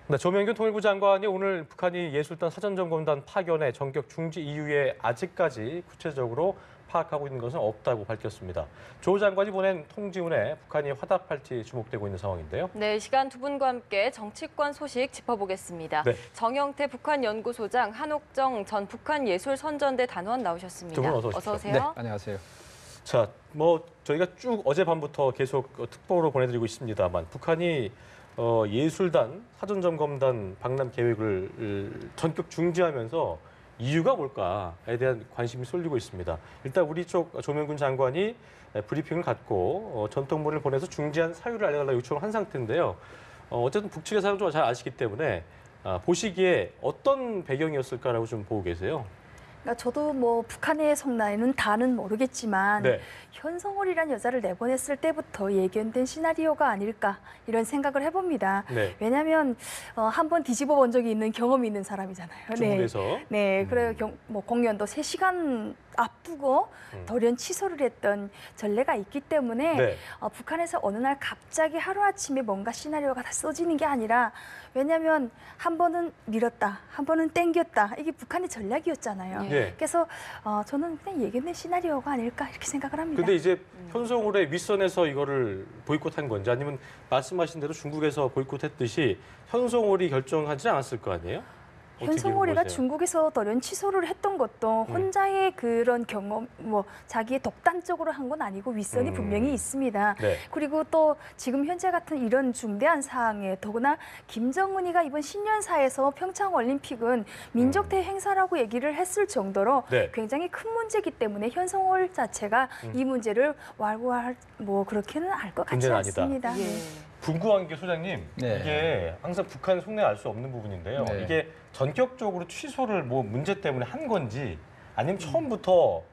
네, 조명균 통일부 장관이 오늘 북한이 예술단 사전점검단 파견의 전격 중지 이유에 아직까지 구체적으로 파악하고 있는 것은 없다고 밝혔습니다. 조 장관이 보낸 통지문에 북한이 화답할지 주목되고 있는 상황인데요. 네, 시간 두 분과 함께 정치권 소식 짚어보겠습니다. 네. 정영태 북한 연구소장, 한옥정 전 북한예술선전대 단원 나오셨습니다. 두 분 어서 오십시오. 어서 오세요. 네, 안녕하세요. 자, 저희가 쭉 어젯밤부터 계속 특보로 보내드리고 있습니다만 북한이 예술단 사전점검단 방남 계획을 전격 중지하면서 이유가 뭘까에 대한 관심이 쏠리고 있습니다. 일단 우리 쪽 조명균 장관이 브리핑을 갖고 전통문을 보내서 중지한 사유를 알려달라고 요청을 한 상태인데요. 어쨌든 북측의 사정을 좀 잘 아시기 때문에 보시기에 어떤 배경이었을까라고 좀 보고 계세요. 그러니까 저도 뭐 북한의 성나이는 다는 모르겠지만 네. 현성월이라는 여자를 내보냈을 때부터 예견된 시나리오가 아닐까 이런 생각을 해봅니다. 네. 왜냐하면 한번 뒤집어 본 적이 있는 경험이 있는 사람이잖아요. 중국에서. 네, 그래요. 뭐 공연도 3시간 앞두고 돌연 취소를 했던 전례가 있기 때문에 네. 북한에서 어느 날 갑자기 하루아침에 뭔가 시나리오가 다 써지는 게 아니라 왜냐하면 한 번은 밀었다, 한 번은 땡겼다. 이게 북한의 전략이었잖아요. 네. 그래서 저는 그냥 예견된 시나리오가 아닐까 이렇게 생각을 합니다. 근데 이제 현성월의 윗선에서 이거를 보이콧한 건지 아니면 말씀하신 대로 중국에서 보이콧했듯이 현성월이 결정하지 않았을 거 아니에요? 현성월이가 중국에서 돌연 취소를 했던 것도 혼자의 그런 경험, 뭐 자기의 독단적으로 한 건 아니고 윗선이 분명히 있습니다. 네. 그리고 또 지금 현재 같은 이런 중대한 사항에 더구나 김정은이가 이번 신년사에서 평창 올림픽은 민족대 행사라고 얘기를 했을 정도로 네. 굉장히 큰 문제이기 때문에 현성월 자체가 이 문제를 완화할 뭐 그렇게는 알 것 같지 문제는 아니다. 않습니다. 예. 궁금한 게 소장님, 네. 이게 항상 북한 속내 알 수 없는 부분인데요. 네. 이게 전격적으로 취소를 뭐 문제 때문에 한 건지 아니면 처음부터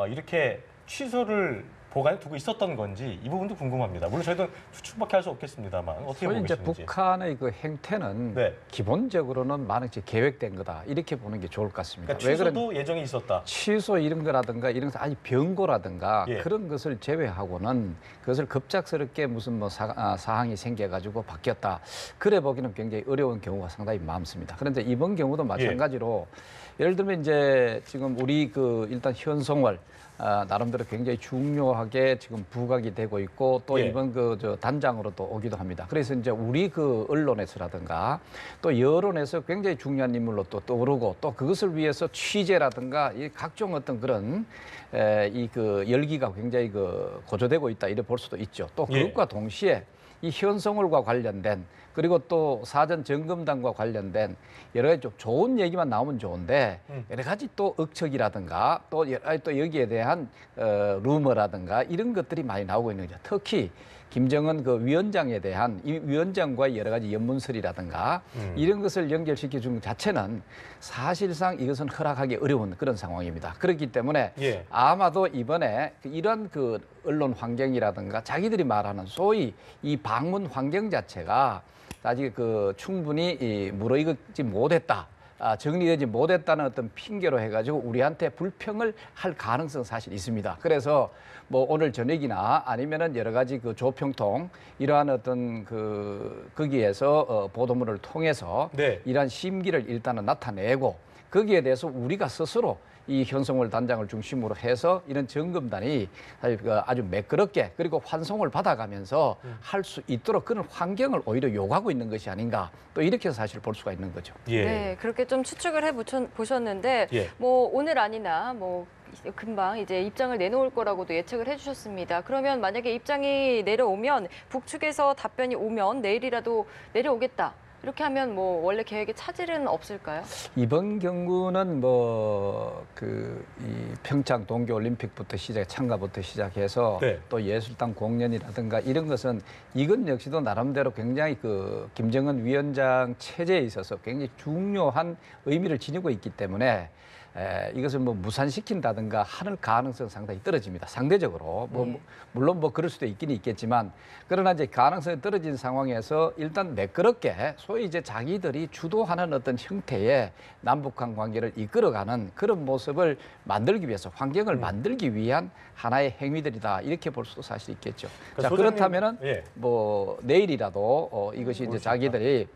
이렇게 취소를 보관해 두고 있었던 건지 이 부분도 궁금합니다. 물론 저희도 추측밖에 할 수 없겠습니다만 어떻게 소위 보고 이제 계시는지. 북한의 그 행태는 네. 기본적으로는 많이 계획된 거다 이렇게 보는 게 좋을 것 같습니다. 그러니까 취소도 예정이 있었다. 취소 이런 거라든가 이런 거 아니 변고라든가 예. 그런 것을 제외하고는 그것을 급작스럽게 무슨 뭐 사항이 생겨가지고 바뀌었다. 그래 보기는 굉장히 어려운 경우가 상당히 많습니다. 그런데 이번 경우도 마찬가지로 예를 들면 이제 지금 우리 그 일단 현송월 나름대로 굉장히 중요하게 지금 부각이 되고 있고 또 예. 이번 그 저 단장으로 또 오기도 합니다. 그래서 이제 우리 그 언론에서라든가 또 여론에서 굉장히 중요한 인물로 또 떠오르고 또 그것을 위해서 취재라든가 이 각종 어떤 그런 이 그 열기가 굉장히 그 고조되고 있다 이래 볼 수도 있죠. 또 그것과 동시에 이 현성월과 관련된 그리고 또 사전 점검단과 관련된 여러 가지 좀 좋은 얘기만 나오면 좋은데 여러 가지 또 억척이라든가 또 여러 가지 또 여기에 대한 루머라든가 이런 것들이 많이 나오고 있는 거죠. 특히 김정은 그 위원장에 대한 이 위원장과의 여러 가지 연문설이라든가 이런 것을 연결시켜 준 것 자체는 사실상 이것은 허락하기 어려운 그런 상황입니다. 그렇기 때문에 아마도 이번에 이런 그 언론 환경이라든가 자기들이 말하는 소위 이 방문 환경 자체가 아직 그 충분히 무르익지 못했다. 정리되지 못했다는 어떤 핑계로 해가지고 우리한테 불평을 할 가능성 사실 있습니다. 그래서 뭐 오늘 저녁이나 아니면은 여러 가지 그 조평통 이러한 어떤 거기에서 보도문을 통해서 이러한 심기를 일단은 나타내고 거기에 대해서 우리가 스스로 이 현성월 단장을 중심으로 해서 이런 점검단이 아주 매끄럽게 그리고 환송을 받아가면서 할 수 있도록 그런 환경을 오히려 요구하고 있는 것이 아닌가 또 이렇게 사실 볼 수가 있는 거죠. 네, 그렇게 좀 추측을 보셨는데 뭐 오늘 아니나 뭐 금방 이제 입장을 내놓을 거라고도 예측을 해주셨습니다. 그러면 만약에 입장이 내려오면 북측에서 답변이 오면 내일이라도 내려오겠다. 이렇게 하면 뭐 원래 계획에 차질은 없을까요? 이번 경우는 뭐 이 평창 동계올림픽부터 참가부터 시작해서 또 예술단 공연이라든가 이런 것은 이건 역시도 나름대로 굉장히 그 김정은 위원장 체제에 있어서 굉장히 중요한 의미를 지니고 있기 때문에 이것을 뭐 무산시킨다든가 하는 가능성 상당히 떨어집니다. 상대적으로 물론 뭐 그럴 수도 있긴 있겠지만 그러나 이제 가능성이 떨어진 상황에서 일단 매끄럽게 소위 이제 자기들이 주도하는 어떤 형태의 남북한 관계를 이끌어가는 그런 모습을 만들기 위해서 환경을 만들기 위한 하나의 행위들이다 이렇게 볼 수도 사실 있겠죠. 그러니까 자 그렇다면은 뭐 내일이라도 이것이 이제 자기들이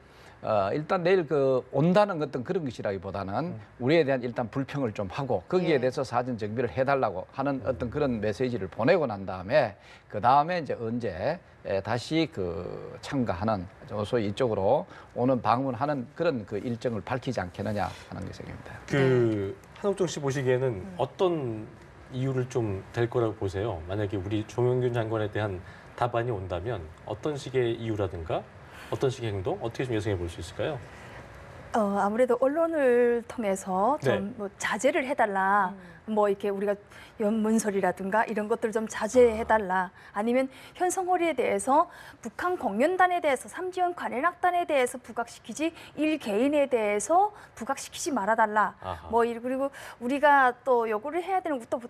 일단 내일 그 온다는 어떤 그런 것이라기보다는 우리에 대한 일단 불평을 좀 하고 거기에 예. 대해서 사전 정비를 해달라고 하는 어떤 그런 메시지를 보내고 난 다음에 그 다음에 이제 언제 다시 그 참가하는 소위 이쪽으로 오는 방문하는 그런 그 일정을 밝히지 않겠느냐 하는 게 생각입니다. 그 한옥정 씨 보시기에는 어떤 이유를 좀 될 거라고 보세요? 만약에 우리 조명균 장관에 대한 답안이 온다면 어떤 식의 이유라든가 어떤 식의 행동 어떻게 좀 예상해 볼 수 있을까요? 아무래도 언론을 통해서 네. 좀 뭐 자제를 해달라. 뭐 이렇게 우리가 연문설이라든가 이런 것들 좀 자제해달라. 아니면 현성호리에 대해서 북한 공연단에 대해서 삼지연 관현악단에 대해서 부각시키지 일개인에 대해서 부각시키지 말아달라. 아하. 뭐 그리고 우리가 또 요구를 해야 되는 또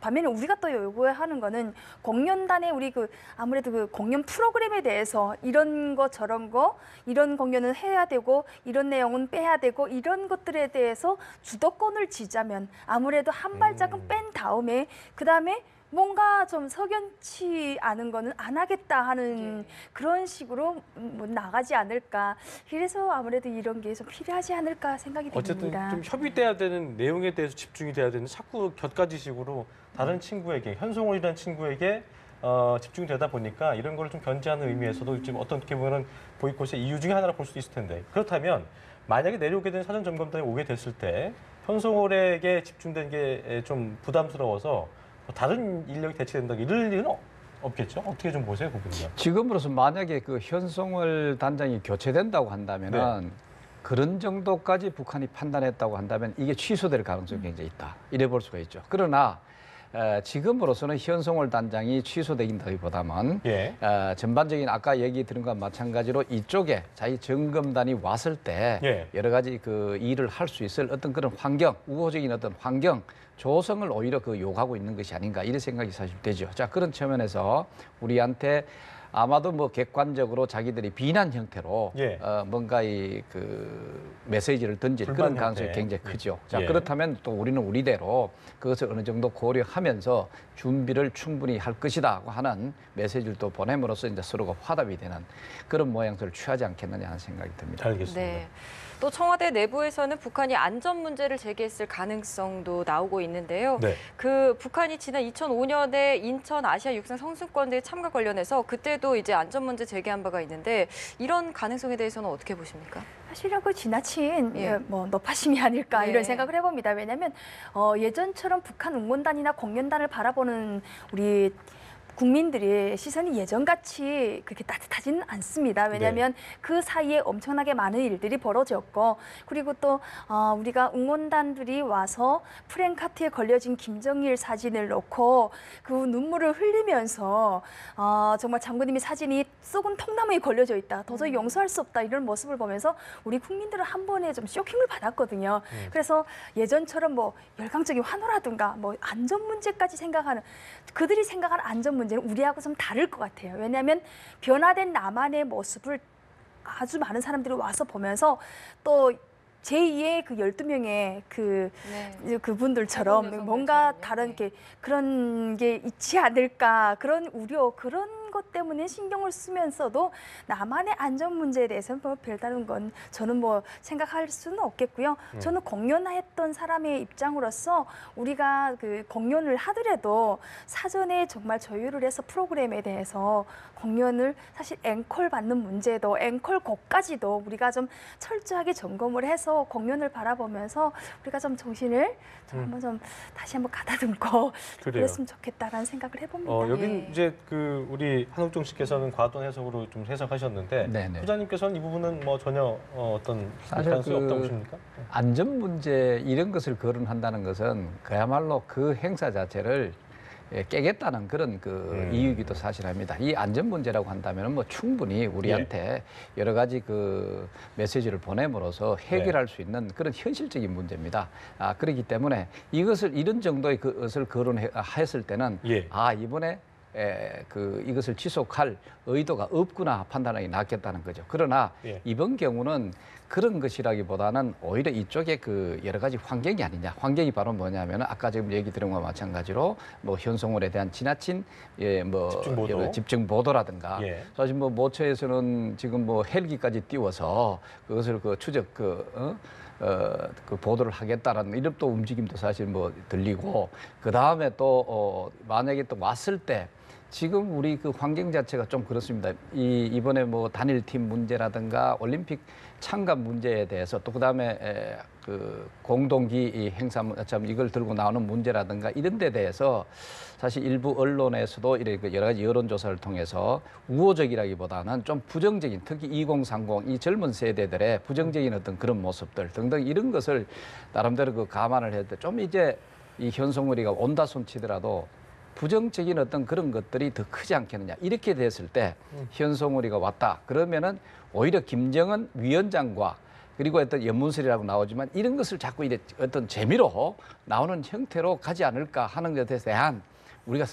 반면에 우리가 또 요구하는 거는 공연단의 우리 그 아무래도 그 공연 프로그램에 대해서 이런 거 저런 거 이런 공연은 해야 되고 이런 내용은 빼야 되고 이런 것들에 대해서 주도권을 쥐자면 아무래도 한 발짝은 뺀 다음에 그다음에 뭔가 좀 석연치 않은 거는 안 하겠다 하는 그런 식으로 뭐 나가지 않을까. 그래서 아무래도 이런 게 좀 필요하지 않을까 생각이 어쨌든 듭니다. 좀 협의돼야 되는 내용에 대해서 집중이 돼야 되는 자꾸 곁가지식으로 다른 친구에게 현송월이라는 친구에게 집중이 되다 보니까 이런 걸 좀 견제하는 의미에서도 지금 어떻게 보면 보이콧의 이유 중에 하나로 볼 수도 있을 텐데 그렇다면 만약에 내려오게 되는 사전 점검단이 오게 됐을 때 현송월에게 집중된 게 좀 부담스러워서 다른 인력이 대체된다 이럴 일은 없겠죠? 어떻게 좀 보세요, 그 부분은? 지금으로서 만약에 그 현송월 단장이 교체된다고 한다면은 그런 정도까지 북한이 판단했다고 한다면 이게 취소될 가능성이 굉장히 있다. 이래 볼 수가 있죠. 그러나 지금으로서는 현송월 단장이 취소되긴다기보다는 전반적인 아까 얘기 들은 것과 마찬가지로 이쪽에 자기 점검단이 왔을 때 여러 가지 그 일을 할 수 있을 어떤 그런 환경, 우호적인 어떤 환경 조성을 오히려 그 요구하고 있는 것이 아닌가 이런 생각이 사실 되죠. 자, 그런 측면에서 우리한테 아마도 뭐 객관적으로 자기들이 비난 형태로 뭔가 이 그 메시지를 던질 그런 가능성이 굉장히 크죠. 자, 그렇다면 또 우리는 우리대로 그것을 어느 정도 고려하면서 준비를 충분히 할 것이다고 하는 메시지를 또 보냄으로써 이제 서로가 화답이 되는 그런 모양새를 취하지 않겠느냐 하는 생각이 듭니다. 알겠습니다. 네. 또 청와대 내부에서는 북한이 안전 문제를 제기했을 가능성도 나오고 있는데요. 그 북한이 지난 2005년에 인천 아시아 육상 선수권대회 참가 관련해서 그때도 이제 안전 문제 제기한 바가 있는데 이런 가능성에 대해서는 어떻게 보십니까? 사실은 그 지나친 뭐 노파심이 아닐까 이런 생각을 해봅니다. 왜냐하면 예전처럼 북한 응원단이나 공연단을 바라보는 우리 국민들의 시선이 예전같이 그렇게 따뜻하지는 않습니다. 왜냐하면 그 사이에 엄청나게 많은 일들이 벌어졌고 그리고 또 우리가 응원단들이 와서 프랭카트에 걸려진 김정일 사진을 놓고 그 눈물을 흘리면서 정말 장군님이 사진이 썩은 통나무에 걸려져 있다. 도저히 용서할 수 없다. 이런 모습을 보면서 우리 국민들은 한 번에 좀 쇼킹을 받았거든요. 그래서 예전처럼 뭐 열광적인 환호라든가 뭐 안전 문제까지 생각하는 그들이 생각하는 안전 문제는 우리하고 좀 다를 것 같아요. 왜냐하면 변화된 남한의 모습을 아주 많은 사람들이 와서 보면서 또 제2의 그 12명의 그분들처럼 뭔가 다른 그런 게 있지 않을까 그런 우려 그런 것 때문에 신경을 쓰면서도 남한의 안전 문제에 대해서는 뭐 별다른 건 저는 뭐 생각할 수는 없겠고요. 저는 공연했던 사람의 입장으로서 우리가 그 공연을 하더라도 사전에 정말 조율을 해서 프로그램에 대해서 공연을 사실 앵콜 받는 문제도 앵콜 곡까지도 우리가 좀 철저하게 점검을 해서 공연을 바라보면서 우리가 좀 정신을 좀 한번 좀 다시 한번 가다듬고 그랬으면 좋겠다라는 생각을 해봅니다. 여긴 이제 그 우리 한옥종 씨께서는 과도한 해석으로 좀 해석하셨는데 부장님께서는 이 부분은 뭐 전혀 어떤 가능성이 없다고 보십니까? 안전 문제 이런 것을 거론한다는 것은 그야말로 그 행사 자체를 깨겠다는 그런 그 이유이기도 사실합니다. 이 안전 문제라고 한다면 뭐 충분히 우리한테 여러 가지 그 메시지를 보냄으로써 해결할 수 있는 그런 현실적인 문제입니다. 그렇기 때문에 이것을 이런 정도의 것을 거론했을 때는 이번에 이것을 지속할 의도가 없구나 판단하기 낫겠다는 거죠. 그러나 예. 이번 경우는 그런 것이라기보다는 오히려 이쪽에 그 여러 가지 환경이 아니냐. 환경이 바로 뭐냐면 아까 지금 얘기 들은 것과 마찬가지로 뭐 현송월에 대한 지나친 집중 보도라든가 예. 사실 뭐 모처에서는 지금 뭐 헬기까지 띄워서 그것을 그 추적 그 보도를 하겠다라는 이런 또 움직임도 사실 뭐 들리고 그 다음에 또 만약에 또 왔을 때 지금 우리 그 환경 자체가 좀 그렇습니다. 이번에 뭐 단일팀 문제라든가 올림픽 참가 문제에 대해서 또 그다음에 그 공동기 행사 참 이걸 들고 나오는 문제라든가 이런 데 대해서 사실 일부 언론에서도 이렇게 여러 가지 여론조사를 통해서 우호적이라기보다는 좀 부정적인 특히 2030 이 젊은 세대들의 부정적인 어떤 그런 모습들 등등 이런 것을 나름대로 그 감안을 해야 돼. 좀 이제 이 현송월이가 온다 손치더라도 부정적인 어떤 그런 것들이 더 크지 않겠느냐. 이렇게 됐을 때 현송월이가 왔다. 그러면은 오히려 김정은 위원장과 그리고 어떤 연문설이라고 나오지만 이런 것을 자꾸 이래 어떤 재미로 나오는 형태로 가지 않을까 하는 것에 대한 우리가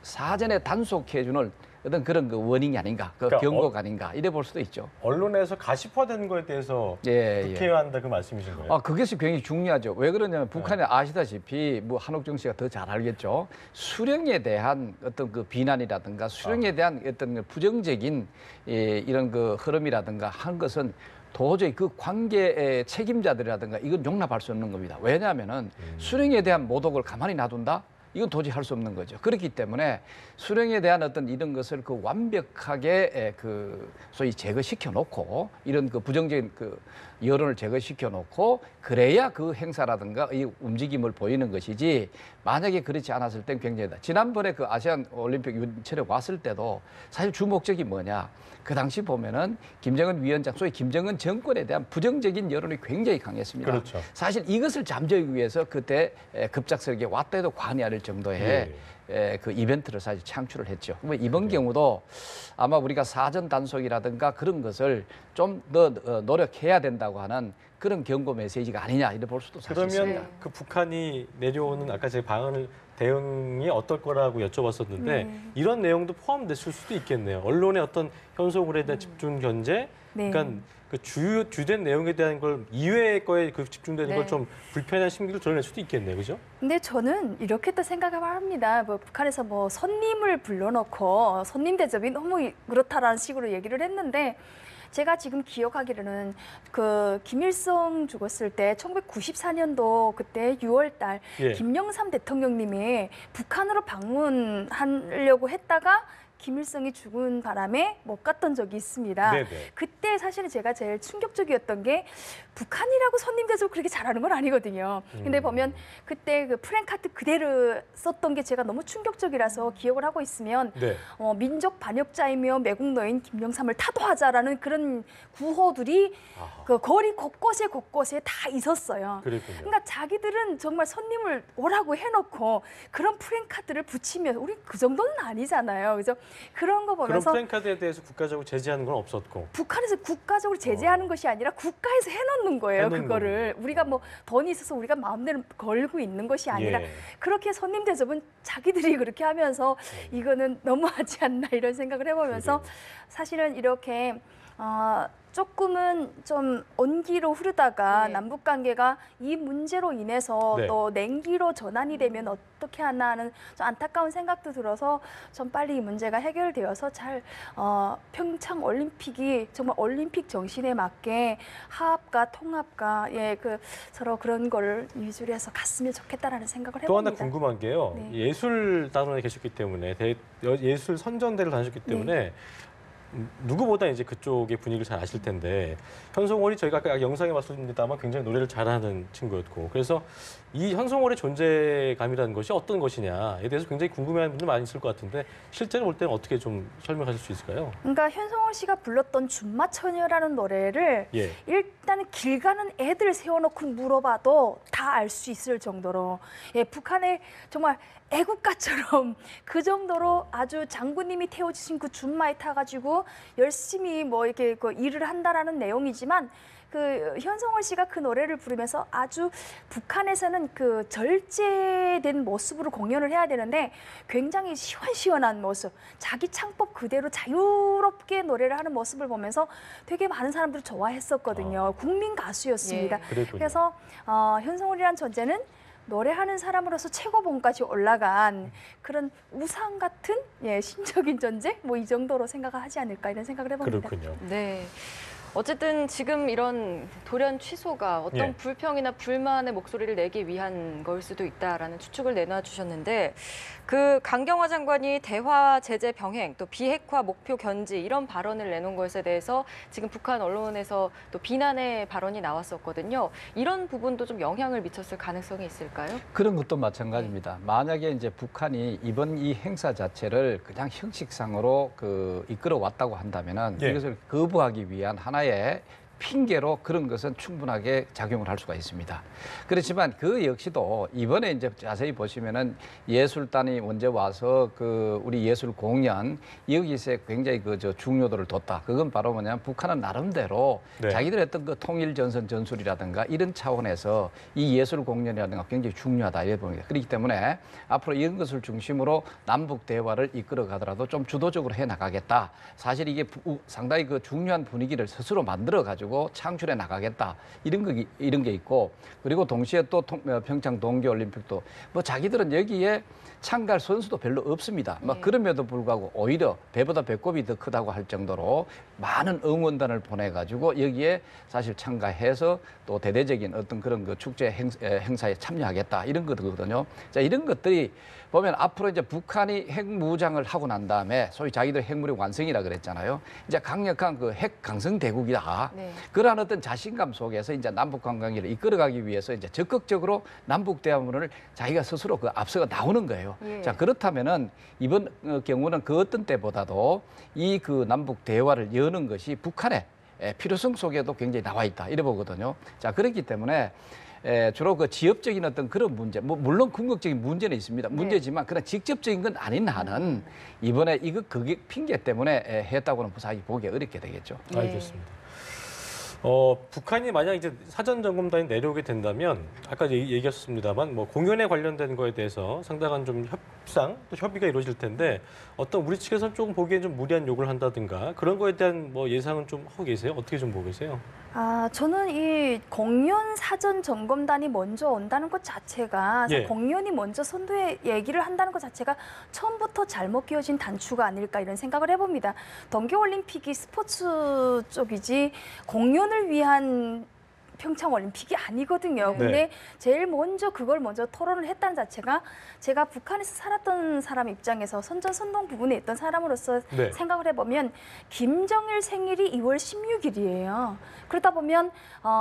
사전에 단속해주는 어떤 그런 그 원인이 아닌가, 그러니까 경고가 아닌가 이래 볼 수도 있죠. 언론에서 가시화된 거에 대해서 국회해야 한다 그 말씀이신 거예요? 그것이 굉장히 중요하죠. 왜 그러냐면 북한이 아시다시피 뭐 한옥정 씨가 더 잘 알겠죠. 수령에 대한 어떤 그 비난이라든가 수령에 대한 어떤 부정적인 이런 그 흐름이라든가 한 것은 도저히 그 관계의 책임자들이라든가 이건 용납할 수 없는 겁니다. 왜냐하면은 수령에 대한 모독을 가만히 놔둔다? 이건 도저히 할 수 없는 거죠. 그렇기 때문에 수령에 대한 어떤 이런 것을 그 완벽하게 그 소위 제거시켜 놓고 이런 그 부정적인 그 여론을 제거시켜 놓고 그래야 그 행사라든가 이 움직임을 보이는 것이지 만약에 그렇지 않았을 땐 굉장히 지난번에 그 아시안 올림픽 윤철에 왔을 때도 사실 주 목적이 뭐냐. 그 당시 보면은 김정은 위원장, 소위 김정은 정권에 대한 부정적인 여론이 굉장히 강했습니다. 그렇죠. 사실 이것을 잠재우기 위해서 그때 급작스럽게 왔다 해도 과언이 아닐 정도의 그 이벤트를 사실 창출을 했죠. 이번 경우도 아마 우리가 사전 단속이라든가 그런 것을 좀 더 노력해야 된다고 하는 그런 경고 메시지가 아니냐 이렇게 볼 수도 사실 그러면 있습니다. 그 북한이 내려오는 아까 제가 방안을 대응이 어떨 거라고 여쭤봤었는데 이런 내용도 포함됐을 수도 있겠네요. 언론의 어떤 현송월에 대한 집중 견제, 그러니까 그 주된 내용에 대한 걸 이외의 거에 그 집중되는 걸 좀 불편한 심기를 드러낼 수도 있겠네요, 그죠? 근데 저는 이렇게 또 생각을 합니다. 뭐 북한에서 뭐 손님을 불러놓고 손님 대접이 너무 그렇다라는 식으로 얘기를 했는데 제가 지금 기억하기로는 그 김일성 죽었을 때 1994년도 그때 6월달 김영삼 대통령님이 북한으로 방문하려고 했다가 김일성이 죽은 바람에 못 갔던 적이 있습니다. 네네. 그때 사실은 제가 제일 충격적이었던 게 북한이라고 손님 대접을 그렇게 잘하는 건 아니거든요. 근데 보면 그때 그 프랭카드 그대로 썼던 게 제가 너무 충격적이라서 기억을 하고 있으면 민족 반역자이며 매국노인 김영삼을 타도하자라는 그런 구호들이 그 거리 곳곳에 다 있었어요. 그랬군요. 그러니까 자기들은 정말 손님을 오라고 해놓고 그런 프랭카드를 붙이면 우리 그 정도는 아니잖아요. 그래서 그런 거 보면서 그런 프랭카드에 대해서 국가적으로 제재하는 건 없었고 북한에서 국가적으로 제재하는 것이 아니라 국가에서 해놓는 거예요. 그거를 우리가 뭐 돈이 있어서 우리가 마음대로 걸고 있는 것이 아니라 그렇게 손님 대접은 자기들이 그렇게 하면서 이거는 너무하지 않나 이런 생각을 해보면서 사실은 이렇게 조금은 좀 온기로 흐르다가 남북 관계가 이 문제로 인해서 또 냉기로 전환이 되면 어떻게 하나 하는 좀 안타까운 생각도 들어서 좀 빨리 이 문제가 해결되어서 잘 평창 올림픽이 정말 올림픽 정신에 맞게 화합과 통합과 그 서로 그런 거를 위주로 해서 갔으면 좋겠다라는 생각을 해봅니다. 또 하나 궁금한 게요. 예술 단원에 계셨기 때문에 예술 선전대를 다니셨기 때문에 누구보다 이제 그쪽의 분위기를 잘 아실 텐데 현송월이 저희가 아까 영상에 봤습니다만 굉장히 노래를 잘하는 친구였고 그래서 이 현송월의 존재감이라는 것이 어떤 것이냐에 대해서 굉장히 궁금해하는 분들 많이 있을 것 같은데 실제로 볼 때는 어떻게 좀 설명하실 수 있을까요? 그러니까 현송월 씨가 불렀던 준마처녀라는 노래를 일단 길 가는 애들 세워놓고 물어봐도 다 알 수 있을 정도로 북한의 정말 애국가처럼 그 정도로 아주 장군님이 태워주신 그 준마에 타가지고 열심히 뭐 이렇게 그 일을 한다라는 내용이지만 그 현성월 씨가 그 노래를 부르면서 아주 북한에서는 그 절제된 모습으로 공연을 해야 되는데 굉장히 시원시원한 모습, 자기 창법 그대로 자유롭게 노래를 하는 모습을 보면서 되게 많은 사람들이 좋아했었거든요. 국민 가수였습니다. 예. 그래서 현성월이라는 존재는 노래하는 사람으로서 최고봉까지 올라간 그런 우상 같은 신적인 존재? 뭐 이 정도로 생각을 하지 않을까 이런 생각을 해봅니다. 그렇군요. 네. 어쨌든 지금 이런 돌연 취소가 어떤 불평이나 불만의 목소리를 내기 위한 걸 수도 있다라는 추측을 내놔주셨는데 그 강경화 장관이 대화 제재 병행 또 비핵화 목표 견지 이런 발언을 내놓은 것에 대해서 지금 북한 언론에서 또 비난의 발언이 나왔었거든요. 이런 부분도 좀 영향을 미쳤을 가능성이 있을까요? 그런 것도 마찬가지입니다. 만약에 이제 북한이 이번 이 행사 자체를 그냥 형식상으로 이끌어 왔다고 한다면은 이것을 거부하기 위한 하나의 핑계로 그런 것은 충분하게 작용을 할 수가 있습니다. 그렇지만 그 역시도 이번에 이제 자세히 보시면은 예술단이 먼저 와서 우리 예술 공연 여기서 굉장히 중요도를 뒀다. 그건 바로 뭐냐면 북한은 나름대로 자기들의 어떤 그 통일 전선 전술이라든가 이런 차원에서 이 예술 공연이라든가 굉장히 중요하다 이래 봅니다. 그렇기 때문에 앞으로 이런 것을 중심으로 남북 대화를 이끌어 가더라도 좀 주도적으로 해 나가겠다. 사실 이게 상당히 중요한 분위기를 스스로 만들어 가지고 창출해 나가겠다 이런 게 있고 그리고 동시에 또 평창 동계올림픽도 뭐 자기들은 여기에 참가할 선수도 별로 없습니다. 그럼에도 불구하고 오히려 배보다 배꼽이 더 크다고 할 정도로 많은 응원단을 보내가지고 여기에 사실 참가해서 또 대대적인 어떤 그런 축제 행사에 참여하겠다 이런 거거든요. 자 이런 것들이 보면 앞으로 이제 북한이 핵무장을 하고 난 다음에 소위 자기들 핵무력 완성이라 그랬잖아요. 이제 강력한 핵 강성 대국이다. 그러한 어떤 자신감 속에서 이제 남북 관계를 이끌어가기 위해서 이제 적극적으로 남북 대화문을 자기가 스스로 앞서가 나오는 거예요. 자 그렇다면은 이번 경우는 그 어떤 때보다도 이 남북 대화를 여는 것이 북한의 필요성 속에도 굉장히 나와 있다 이래 보거든요. 자 그렇기 때문에. 주로 지역적인 어떤 그런 문제, 물론 궁극적인 문제는 있습니다. 문제지만 그런 직접적인 건 아닌 한은 이번에 그게 핑계 때문에 했다고는 무사히 보기 어렵게 되겠죠. 알겠습니다. 북한이 만약 이제 사전 점검단이 내려오게 된다면 아까 얘기하셨습니다만 공연에 관련된 거에 대해서 상당한 좀 협상 또 협의가 이루어질 텐데 어떤 우리 측에서는 조금 보기엔 좀 무리한 요구를 한다든가 그런 거에 대한 예상은 좀 하고 계세요? 어떻게 좀 보고 계세요? 저는 이 공연 사전 점검단이 먼저 온다는 것 자체가 공연이 먼저 선두에 얘기를 한다는 것 자체가 처음부터 잘못 끼워진 단추가 아닐까 이런 생각을 해봅니다. 동계올림픽이 스포츠 쪽이지 공연을 위한 평창올림픽이 아니거든요. 근데 제일 먼저 그걸 먼저 토론을 했다는 자체가 제가 북한에서 살았던 사람 입장에서 선전선동 부분에 있던 사람으로서 생각을 해보면 김정일 생일이 2월 16일이에요. 그러다 보면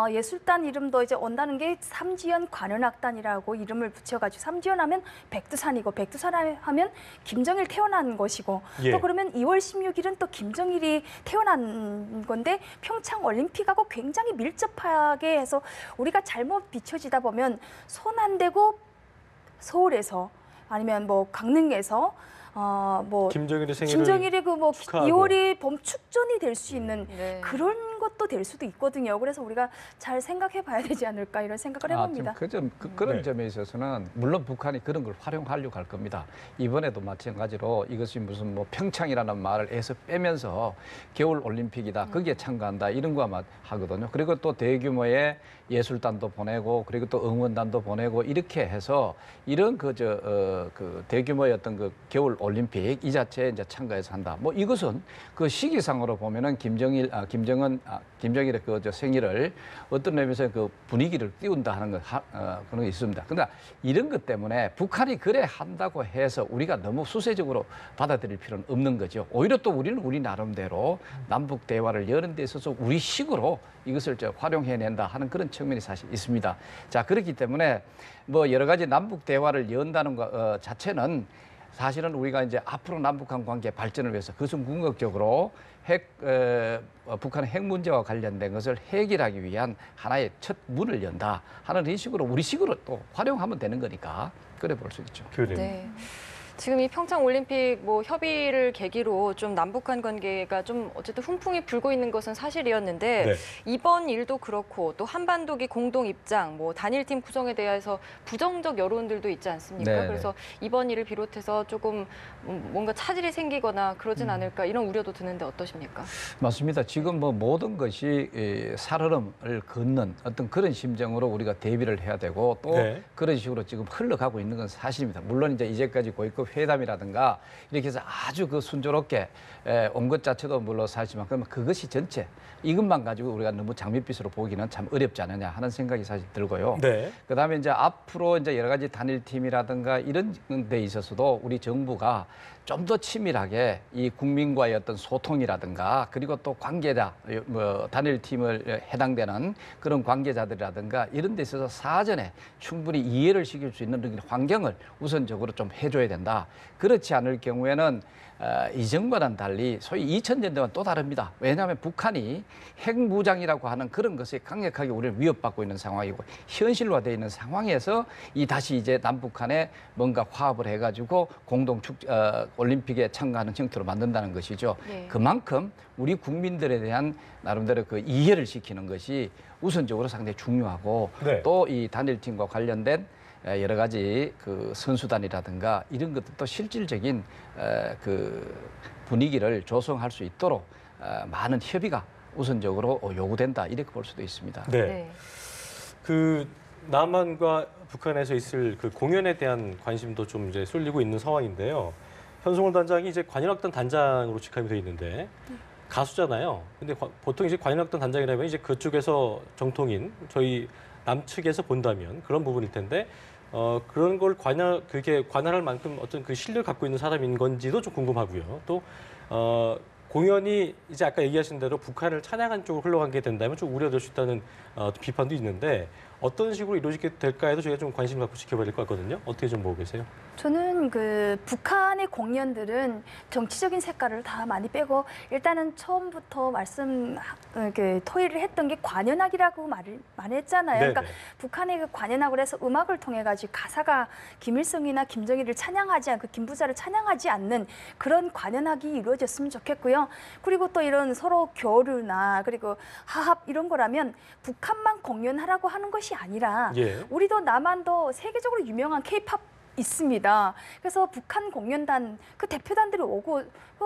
예술단 이름도 이제 온다는 게 삼지연 관현악단이라고 이름을 붙여가지고 삼지연 하면 백두산이고 백두산 하면 김정일 태어난 것이고 또 그러면 2월 16일은 또 김정일이 태어난 건데 평창올림픽하고 굉장히 밀접하게 해서 우리가 잘못 비춰지다 보면 손 안 대고 서울에서 아니면 강릉에서 김정일의 생일을 김정일이 2월이 봄 축전이 될 수 있는 그런 것도 될 수도 있거든요. 그래서 우리가 잘 생각해 봐야 되지 않을까 이런 생각을 해봅니다. 그런 점에 있어서는 물론 북한이 그런 걸 활용하려고 할 겁니다. 이번에도 마찬가지로 이것이 무슨 평창이라는 말을 해서 빼면서 겨울 올림픽이다. 거기에 참가한다. 이런 거 아마 하거든요. 그리고 또 대규모의 예술단도 보내고 그리고 또 응원단도 보내고 이렇게 해서 이런 대규모의 어떤 겨울 올림픽 이 자체에 이제 참가해서 한다. 이것은 그 시기상으로 보면은 김정일의 생일을 어떤 의미에서 분위기를 띄운다 하는 그런 게 있습니다. 그러나 이런 것 때문에 북한이 그래 한다고 해서 우리가 너무 수세적으로 받아들일 필요는 없는 거죠. 오히려 또 우리는 우리 나름대로 남북 대화를 여는 데 있어서 우리식으로 이것을 활용해낸다 하는 그런 측면이 사실 있습니다. 자 그렇기 때문에 여러 가지 남북 대화를 연다는 것 자체는 사실은 우리가 이제 앞으로 남북한 관계 발전을 위해서 그것은 궁극적으로 북한의 핵 문제와 관련된 것을 해결하기 위한 하나의 첫 문을 연다 하는 이 식으로 우리식으로 또 활용하면 되는 거니까 그래 볼 수 있죠. 그래요. 네. 지금 이 평창 올림픽 뭐 협의를 계기로 좀 남북한 관계가 좀 어쨌든 훈풍이 불고 있는 것은 사실이었는데 네. 이번 일도 그렇고 또 한반도기 공동 입장, 뭐 단일팀 구성에 대해서 부정적 여론들도 있지 않습니까? 네, 그래서 이번 일을 비롯해서 조금 뭔가 차질이 생기거나 그러진 않을까 이런 우려도 드는데 어떠십니까? 맞습니다. 지금 뭐 모든 것이 살얼음을 걷는 어떤 그런 심정으로 우리가 대비를 해야 되고 또 네. 그런 식으로 지금 흘러가고 있는 건 사실입니다. 물론 이제 이제까지 고위급 회담이라든가 이렇게 해서 아주 그 순조롭게 온 것 자체도 물론 사실지만 그러면 그것이 전체 이것만 가지고 우리가 너무 장밋빛으로 보기는 참 어렵지 않느냐 하는 생각이 사실 들고요. 네. 그다음에 이제 앞으로 이제 여러 가지 단일팀이라든가 이런 데 있어서도 우리 정부가 좀 더 치밀하게 이 국민과의 어떤 소통이라든가 그리고 또 관계자, 뭐 단일팀을 해당되는 그런 관계자들이라든가 이런 데 있어서 사전에 충분히 이해를 시킬 수 있는 환경을 우선적으로 좀 해줘야 된다. 그렇지 않을 경우에는 이전과는 달리 소위 2000년대와는 또 다릅니다. 왜냐하면 북한이 핵무장이라고 하는 그런 것에 강력하게 우리를 위협받고 있는 상황이고 현실화되어 있는 상황에서 다시 이제 남북한에 뭔가 화합을 해가지고 공동 올림픽에 참가하는 형태로 만든다는 것이죠. 네. 그만큼 우리 국민들에 대한 나름대로 그 이해를 시키는 것이 우선적으로 상당히 중요하고 네. 또 이 단일팀과 관련된 여러 가지 그 선수단이라든가 이런 것들도 실질적인 그 분위기를 조성할 수 있도록 많은 협의가 우선적으로 요구된다 이렇게 볼 수도 있습니다. 네. 네. 그 남한과 북한에서 있을 그 공연에 대한 관심도 좀 이제 쏠리고 있는 상황인데요. 현송월 단장이 이제 관현악단 단장으로 직함이 돼 있는데 가수잖아요. 근데 보통 이제 관현악단 단장이라면 이제 그쪽에서 정통인 저희 남측에서 본다면 그런 부분일 텐데 그런 걸 그게 관할할 만큼 어떤 그 실력을 갖고 있는 사람인 건지도 좀 궁금하고요. 또 공연이 이제 아까 얘기하신 대로 북한을 찬양한 쪽으로 흘러가게 된다면 좀 우려될 수 있다는 비판도 있는데 어떤 식으로 이루어지게 될까에도 저희가 좀 관심 갖고 지켜봐야 될 것 같거든요. 어떻게 좀 보고 계세요? 저는 그 북한의 공연들은 정치적인 색깔을 다 많이 빼고 일단은 처음부터 토의를 했던 게 관현악이라고 말했잖아요. 네네. 그러니까 북한의 그 관현악을 해서 음악을 통해 가지고 가사가 김일성이나 김정일을 찬양하지 않고 김부자를 찬양하지 않는 그런 관현악이 이루어졌으면 좋겠고요. 그리고 또 이런 서로 교류나 그리고 하합 이런 거라면 북한만 공연하라고 하는 것이 아니라 예. 우리도 남한도 세계적으로 유명한 K-팝 있습니다. 그래서 북한 공연단 그 대표단들이 오고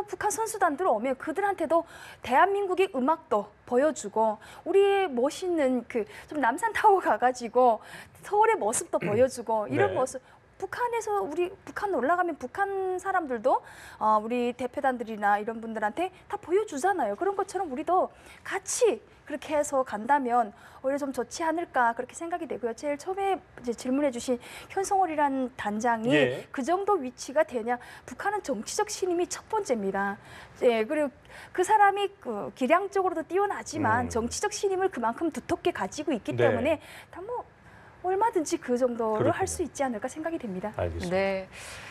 북한 선수단들 오면 그들한테도 대한민국의 음악도 보여주고 우리의 멋있는 그 좀 남산타워 가가지고 서울의 모습도 보여주고 이런 네. 모습. 북한에서 북한 올라가면 북한 사람들도 우리 대표단들이나 이런 분들한테 다 보여주잖아요. 그런 것처럼 우리도 같이 그렇게 해서 간다면 오히려 좀 좋지 않을까 그렇게 생각이 되고요. 제일 처음에 이제 질문해 주신 현송월이라는 단장이 예. 그 정도 위치가 되냐. 북한은 정치적 신임이 첫 번째입니다. 예, 그리고 그 사람이 기량적으로도 뛰어나지만 정치적 신임을 그만큼 두텁게 가지고 있기 네. 때문에 다 뭐 얼마든지 그 정도를 그렇군요. 할 수 있지 않을까 생각이 됩니다. 알겠습니다. 네,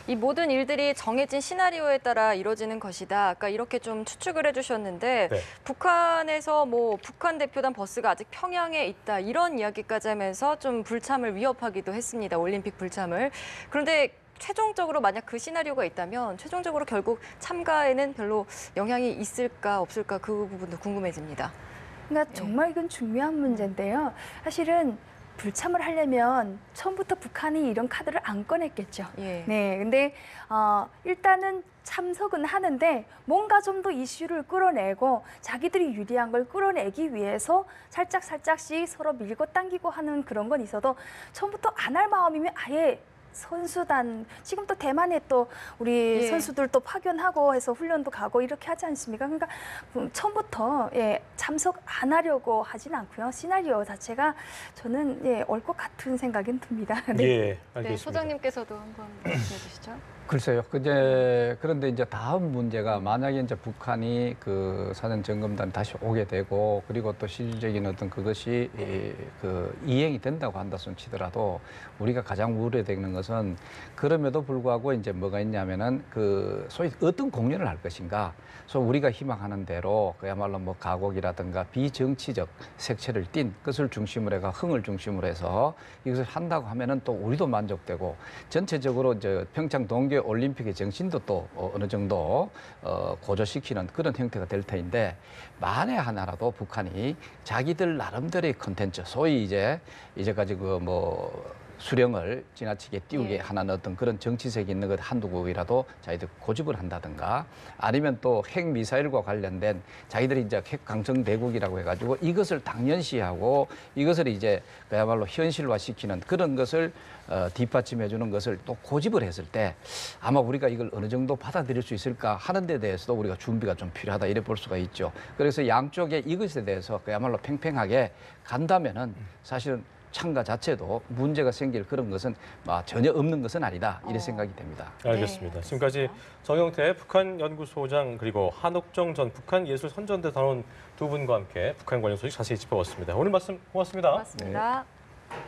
이 모든 일들이 정해진 시나리오에 따라 이루어지는 것이다. 아까 이렇게 좀 추측을 해주셨는데 네. 북한에서 뭐 북한 대표단 버스가 아직 평양에 있다 이런 이야기까지 하면서 좀 불참을 위협하기도 했습니다. 올림픽 불참을. 그런데 최종적으로 만약 그 시나리오가 있다면 최종적으로 결국 참가에는 별로 영향이 있을까 없을까 그 부분도 궁금해집니다. 그러니까 정말 이건 중요한 문제인데요. 사실은 불참을 하려면 처음부터 북한이 이런 카드를 안 꺼냈겠죠. 예. 네, 근데 일단은 참석은 하는데 뭔가 좀 더 이슈를 끌어내고 자기들이 유리한 걸 끌어내기 위해서 살짝씩 서로 밀고 당기고 하는 그런 건 있어도 처음부터 안 할 마음이면 아예 선수단 지금 또 대만에 또 우리 예. 선수들 또 파견하고 해서 훈련도 가고 이렇게 하지 않습니까? 그러니까 처음부터 참석 안 하려고 하진 않고요. 시나리오 자체가 저는 올 것 같은 생각은 듭니다. 네. 예, 네, 알겠습니다. 소장님께서도 한번 말씀해 주시죠. 글쎄요. 그런데 이제 다음 문제가 만약에 이제 북한이 그 사전 점검단 다시 오게 되고 그리고 또 실질적인 어떤 그것이 그 이행이 된다고 한다 손 치더라도 우리가 가장 우려되는 것은 그럼에도 불구하고 이제 뭐가 있냐면은 그 소위 어떤 공연을 할 것인가. 그래서 우리가 희망하는 대로 그야말로 뭐 가곡이라든가 비정치적 색채를 띤 것을 중심으로 해가 흥을 중심으로 해서 이것을 한다고 하면은 또 우리도 만족되고 전체적으로 이제 평창 동계 올림픽의 정신도 또 어느 정도 고조시키는 그런 형태가 될 터인데 만에 하나라도 북한이 자기들 나름대로의 컨텐츠 소위 이제까지 그 뭐 수령을 지나치게 띄우게 하는 어떤 그런 정치색 있는 것 한두 곡이라도 자기들 고집을 한다든가 아니면 또 핵미사일과 관련된 자기들이 이제 핵강성 대국이라고 해가지고 이것을 당연시하고 이것을 이제 그야말로 현실화시키는 그런 것을 뒷받침해 주는 것을 또 고집을 했을 때 아마 우리가 이걸 어느 정도 받아들일 수 있을까 하는 데 대해서도 우리가 준비가 좀 필요하다 이래 볼 수가 있죠. 그래서 양쪽에 이것에 대해서 그야말로 팽팽하게 간다면은 사실은 참가 자체도 문제가 생길 그런 것은 전혀 없는 것은 아니다 이런 생각이 됩니다. 알겠습니다. 네, 지금까지 정영태 북한 연구소장 그리고 한옥정 전 북한 예술 선전대 단원 두 분과 함께 북한 관련 소식 자세히 짚어봤습니다. 오늘 말씀 고맙습니다. 고맙습니다.